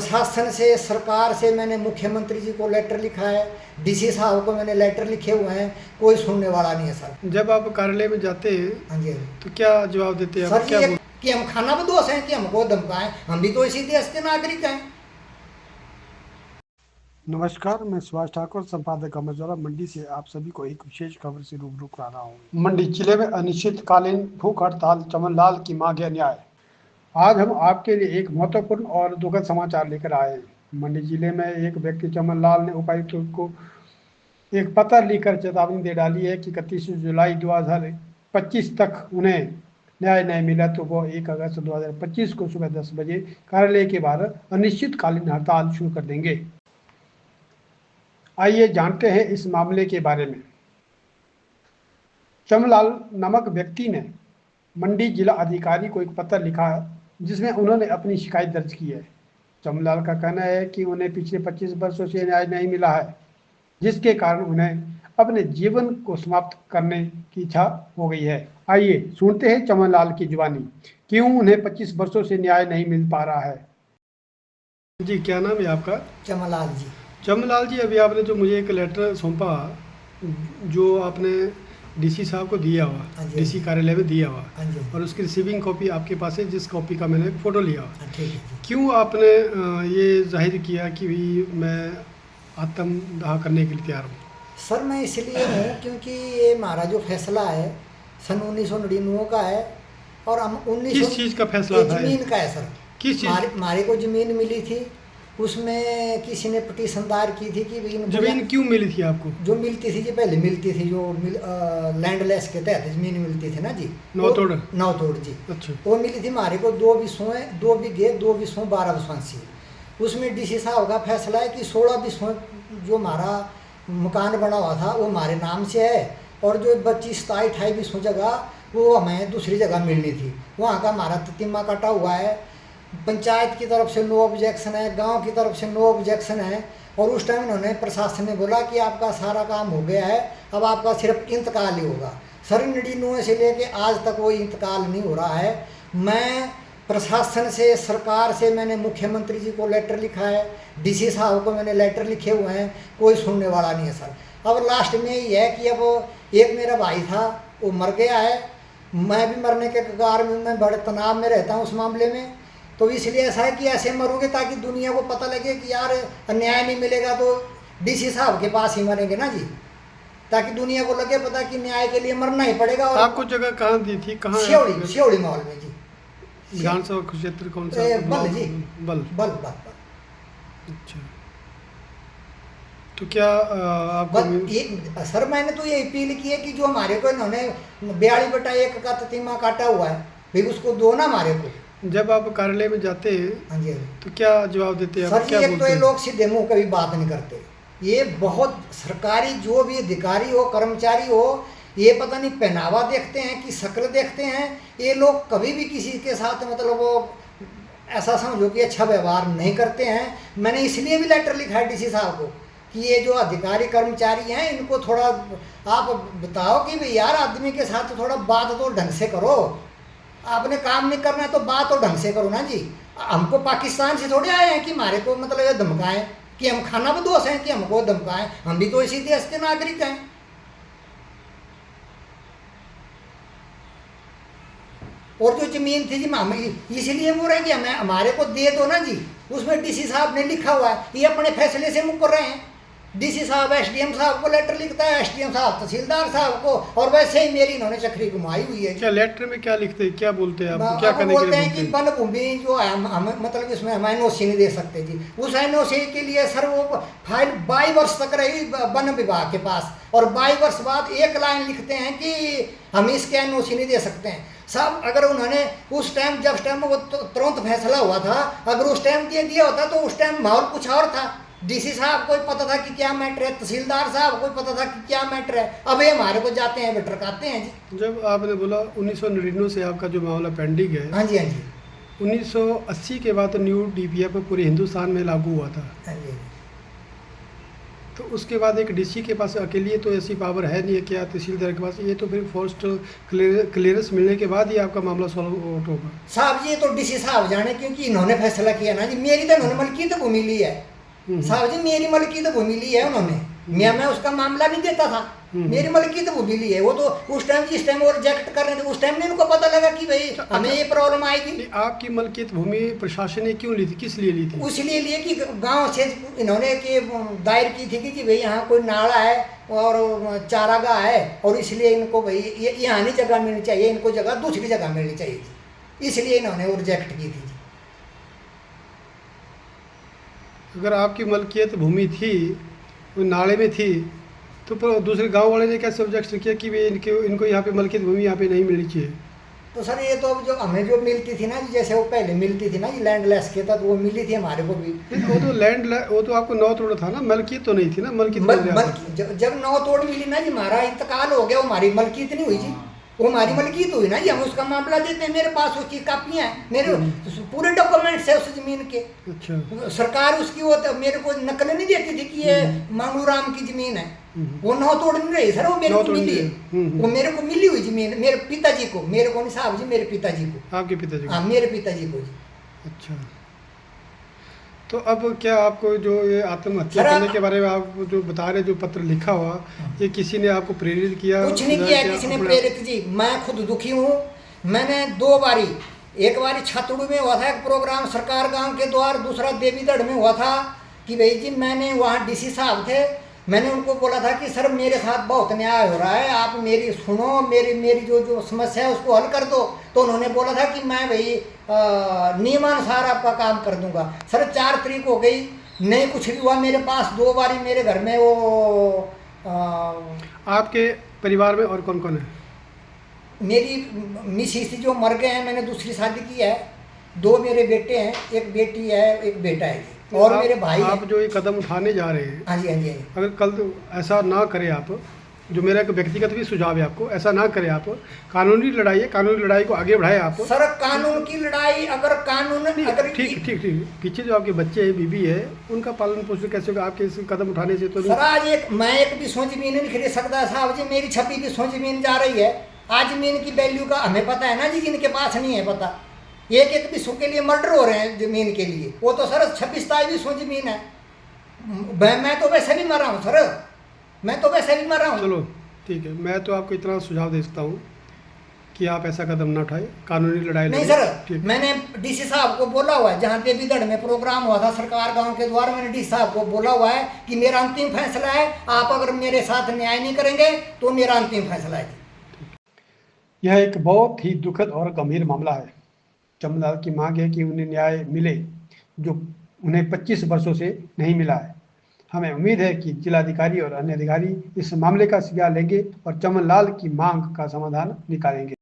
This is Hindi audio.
प्रशासन से, सरकार से मैंने मुख्यमंत्री जी को लेटर लिखा है, डीसी साहब को मैंने लेटर लिखे हुए हैं, कोई सुनने वाला नहीं है सर। जब आप कार्यालय में जाते हैं हाँ जी तो क्या जवाब देते हैं आप? सर, क्या ये कि हम खाना बदोश हैं कि हमको धमकाएं, हम भी तो इसी देश के नागरिक हैं। नमस्कार, मैं सुभाष ठाकुर, संपादक अमरजोरा मंडी से आप सभी को एक विशेष खबर से रूबरू करा रहा हूँ। मंडी जिले में अनिश्चितकालीन भूख हड़ताल, चमनलाल की मांगे न्याय। आज हम आपके लिए एक महत्वपूर्ण और दुखद समाचार लेकर आए हैं। मंडी जिले में एक व्यक्ति चमनलाल ने उपायुक्त को एक पत्र लिखकर चेतावनी दे डाली है कि 31 जुलाई 2025 तक उन्हें न्याय नहीं मिला तो वो 1 अगस्त 2025 को सुबह 10 बजे कार्यालय के बाहर अनिश्चितकालीन हड़ताल शुरू कर देंगे। आइए जानते हैं इस मामले के बारे में। चमनलाल नामक व्यक्ति ने मंडी जिला अधिकारी को एक पत्र लिखा जिसमें उन्होंने अपनी शिकायत दर्ज की है। चमनलाल का कहना है कि उन्हें पिछले 25 वर्षों से न्याय नहीं मिला है, जिसके कारण उन्हें अपने जीवन को समाप्त करने की इच्छा हो गई है। आइए सुनते हैं चमनलाल की जुबानी, क्यों उन्हें 25 वर्षों से न्याय नहीं मिल पा रहा है। जी, क्या नाम है आपका? चमनलाल जी। चमनलाल जी, अभी आपने जो मुझे एक लेटर सौंपा, जो आपने डीसी साहब को दिया हुआ, हाँ जी। डीसी कार्यालय में दिया हुआ, हाँ जी। और उसकी रिसीविंग कॉपी आपके पास है, जिस कॉपी का मैंने फ़ोटो लिया हुआ। हाँ, ठीक है जी। क्यों आपने ये जाहिर किया कि भी मैं आत्मदाह करने के लिए तैयार हूँ? सर, मैं इसलिए हूँ क्योंकि ये हमारा जो फैसला है सन 1999 का है, और हम 1900 किस चीज़ का फैसला था? जमीन का है सर। किस चीज़? हमारे को जमीन मिली थी, उसमें किसी ने पिटीशन दायर की थी कि भाई जमीन क्यों मिली थी आपको? जो मिलती थी जी, पहले मिलती थी, जो लैंडलेस के तहत जमीन मिलती थी ना जी, नौतोड़ जी। अच्छा। वो मिली थी हमारे को 2 बिस्सों, 2 बीघे 2 बिस्सों 12 बसवांसी। उसमें डीसी साहब का फैसला है कि 16 बिस्सों जो हमारा मकान बना हुआ था वो हमारे नाम से है, और जो 25, 27, 28 बिस्सों जगह वो हमें दूसरी जगह मिलनी थी। वहाँ का हमारा ततीमा कटा हुआ है, पंचायत की तरफ से नो ऑब्जेक्शन है, गांव की तरफ से नो ऑब्जेक्शन है, और उस टाइम उन्होंने प्रशासन ने बोला कि आपका सारा काम हो गया है, अब आपका सिर्फ इंतकाल ही होगा। सर, 99 से लेके आज तक वो इंतकाल नहीं हो रहा है। मैं प्रशासन से, सरकार से मैंने मुख्यमंत्री जी को लेटर लिखा है, डीसी साहब को मैंने लेटर लिखे हुए हैं, कोई सुनने वाला नहीं है सर। अब लास्ट में ये है कि अब एक मेरा भाई था वो मर गया है, मैं भी मरने के कगार में, मैं बड़े तनाव में रहता हूँ उस मामले में। तो इसलिए ऐसा है कि ऐसे मरोगे ताकि दुनिया को पता लगे कि यार अन्याय नहीं मिलेगा तो डीसी साहब के पास ही मरेंगे ना जी, ताकि दुनिया को लगे पता कि न्याय के लिए मरना ही पड़ेगा। और आपको जगह कहाँ दी थी? कहाँ? सियोड़ी माहौल में जी। विधानसभा क्षेत्र कौन सा? बल जी। बल। अच्छा। तो क्या आपको सर, मैंने तो ये अपील की है कि जो हमारे को इन्होंने 42/1 का ततीमा काटा हुआ है, भाई उसको दो ना हमारे को। जब आप कार्यालय में जाते हैं, हाँ जी, तो क्या जवाब देते हैं? सर, क्या एक बोलते तो ये हैं? लोग सीधे मुंह कभी बात नहीं करते। ये बहुत सरकारी जो भी अधिकारी हो, कर्मचारी हो, ये पता नहीं पहनावा देखते हैं कि शक्ल देखते हैं। ये लोग कभी भी किसी के साथ मतलब वो ऐसा समझो कि अच्छा व्यवहार नहीं करते हैं। मैंने इसलिए भी लेटर लिखा है डीसी साहब को कि ये जो अधिकारी कर्मचारी हैं इनको थोड़ा आप बताओ कि भाई यार आदमी के साथ थोड़ा बात तो ढंग से करो। आपने काम नहीं करना है तो बात तो ढंग से करो ना जी। हमको पाकिस्तान से थोड़े आए हैं कि हमारे को मतलब ये धमकाएं कि हम खाना बदोश हैं कि हमको धमकाएं, हम भी तो इसी देश के नागरिक हैं। और जो जमीन थी जी, हम इसलिए बोल रहे हैं कि हमें हमारे को दे दो ना जी। उसमें डीसी साहब ने लिखा हुआ है, ये अपने फैसले से मुकर रहे हैं। डीसी साहब एसडीएम साहब को लेटर लिखता है, एसडीएम साहब तहसीलदार साहब को, और वैसे ही मेरी इन्होंने चक्री घुमाई हुई है। क्या लेटर में क्या लिखते हैं, क्या बोलते हैं आप? क्या करने के बोलते लिए हैं कि वन भूमि जो है हम मतलब इसमें हम एनओसी नहीं दे सकते जी। उस एनओसी के लिए सर वो फाइल 22 वर्ष तक रही वन विभाग के पास, और 22 वर्ष बाद एक लाइन लिखते हैं कि हम इसके एनओसी नहीं दे सकते हैं। साहब, अगर उन्होंने उस टाइम जब टाइम वो तुरंत फैसला हुआ था, अगर उस टाइम दे दिया होता तो उस टाइम माहौल कुछ और था। डीसी साहब को पता था कि क्या मैटर है, तहसीलदार साहब को पता था कि क्या मैटर है। अब ये हमारे को जाते हैं भटकाते हैं जी। जब आपने बोला 1999 से आपका जो मामला पेंडिंग है, हाँ जी, हाँ जी, 1980 के बाद न्यू डीपीएफ पूरे हिंदुस्तान में लागू हुआ था। हाँ जी, तो उसके बाद एक डीसी के पास अकेले तो ऐसी पावर है नहीं है क्या तहसीलदार के पास, ये तो फिर फर्स्ट क्लियरेंस मिलने के बाद ही आपका मामला सॉल्व आउट होगा। साहब जी ये तो डीसी साहब जाने, क्योंकि इन्होंने फैसला किया ना जी, मेरी तो इन्होंने मलकियत भूमि ली है साहब जी, मेरी मलकियत भूमि ली है उन्होंने, मैं उसका मामला नहीं देता था, मेरी मलकियत भूमि ली है। वो तो उस टाइम जिस टाइम वो रिजेक्ट कर रहे थे उस टाइम नहीं उनको पता लगा कि भाई हमें ये प्रॉब्लम आएगी। आपकी मलकियत भूमि प्रशासन ने क्यों ली थी, किस लिए ली थी? उसलिए लिए कि गांव से इन्होंने कि दायर की थी कि भाई यहाँ कोई नाला है और चारागाह है, और इसलिए इनको भाई ये यहाँ नहीं जगह मिलनी चाहिए, इनको जगह दूसरी जगह मिलनी चाहिए, इसलिए इन्होंने वो रिजेक्ट की थी। अगर आपकी मलकियत भूमि थी वो नाले में थी तो पर दूसरे गांव वाले ने कैसे ऑब्जेक्शन किया कि भाई इनको यहाँ पे मलकियत भूमि यहाँ पे नहीं मिलनी चाहिए? तो सर ये तो जो हमें जो मिलती थी ना, जैसे वो पहले मिलती थी ना ये लैंड लेस के था, तो वो मिली थी हमारे को भी। वो तो वो तो आपको नौ तोड़ था ना, मलकियत तो नहीं थी ना, मलकियत जब नौ तोड़ मिली ना जी, हमारा इंतकाल हो गया, वो हमारी मलकियत नहीं हुई जी, वो हमारी मलकियत हुई ना जी, हम उसका मामला देते हैं, मेरे पास उसकी कापियाँ हैं, मेरे पूरे डॉक्यूमेंट्स है उस जमीन के। अच्छा। सरकार उसकी वो तो मेरे को नकल नहीं देती थी कि ये मांगू राम की जमीन है, वो नौ तोड़ नहीं रही सर, वो मेरे को मिली है, वो मेरे को मिली हुई जमीन, मेरे पिताजी को, मेरे को नहीं साहब जी, मेरे पिताजी को। आपके पिताजी? हाँ मेरे पिताजी को जी। अच्छा, तो अब क्या आपको जो ये आत्महत्या करने के बारे में आप जो बता रहे, जो पत्र लिखा हुआ, ये किसी ने आपको प्रेरित किया? कुछ नहीं किया किसी ने प्रेरित जी, मैं खुद दुखी हूँ। मैंने 2 बारी, एक बारी छात्रों में हुआ था एक प्रोग्राम सरकार गांव के द्वार, दूसरा देवीगढ़ में हुआ था कि भाई जी मैंने वहाँ डीसी साहब थे, मैंने उनको बोला था कि सर मेरे साथ बहुत अन्याय हो रहा है, आप मेरी सुनो, मेरी जो समस्या है उसको हल कर दो। तो उन्होंने बोला था कि मैं भाई नियमानुसार आपका काम कर दूंगा। सर 4 तारीख हो गई, नहीं कुछ भी हुआ मेरे पास। 2 बारी मेरे घर में वो आपके परिवार में और कौन कौन है? मेरी मिसेस जो मर गए हैं, मैंने दूसरी शादी की है, 2 मेरे बेटे हैं, एक बेटी है एक बेटा है, और मेरे भाई। आप जो ये कदम उठाने जा रहे हैं, हाँ जी हाँ जी, अगर कल तो ऐसा ना करें आप, जो मेरा एक व्यक्तिगत भी सुझाव है आपको, ऐसा ना करें आप, कानूनी लड़ाई है, कानूनी लड़ाई को आगे बढ़ाएं आप। सर कानून की लड़ाई, अगर कानून अगर ठीक, पीछे जो आपके बच्चे हैं, बीबी है, उनका पालन पोषण कैसे होगा आपके इस कदम उठाने से? तो सर आज मैं एक भी सौ जमीन नहीं खरीद सकता साहब जी, मेरी 26 भी सौ जमीन जा रही है। आज जमीन की वैल्यू का हमें पता है ना जी, जिनके पास नहीं है पता, एक भी सौ के लिए मर्डर हो रहे हैं जमीन के लिए, वो तो सर 26-27 भी सौ जमीन है। मैं तो वैसे भी मर रहा हूँ सर, मैं तो वैसे भी मर रहा हूँ। चलो ठीक है, मैं तो आपको इतना सुझाव दे सकता हूँ कि आप ऐसा कदम ना उठाए, कानूनी लड़ाई नहीं सर, मैंने डीसी साहब को बोला हुआ है, जहाँ देवीगढ़ में प्रोग्राम हुआ था सरकार गांव के द्वारा, मैंने डीसी साहब को बोला हुआ है कि मेरा अंतिम फैसला है, आप अगर मेरे साथ न्याय नहीं करेंगे तो मेरा अंतिम फैसला है। यह एक बहुत ही दुखद और गंभीर मामला है। चमनलाल की मांग है कि उन्हें न्याय मिले, जो उन्हें 25 वर्षों से नहीं मिला है। हमें उम्मीद है कि जिलाधिकारी और अन्य अधिकारी इस मामले का सिलसिला लेंगे और चमनलाल की मांग का समाधान निकालेंगे।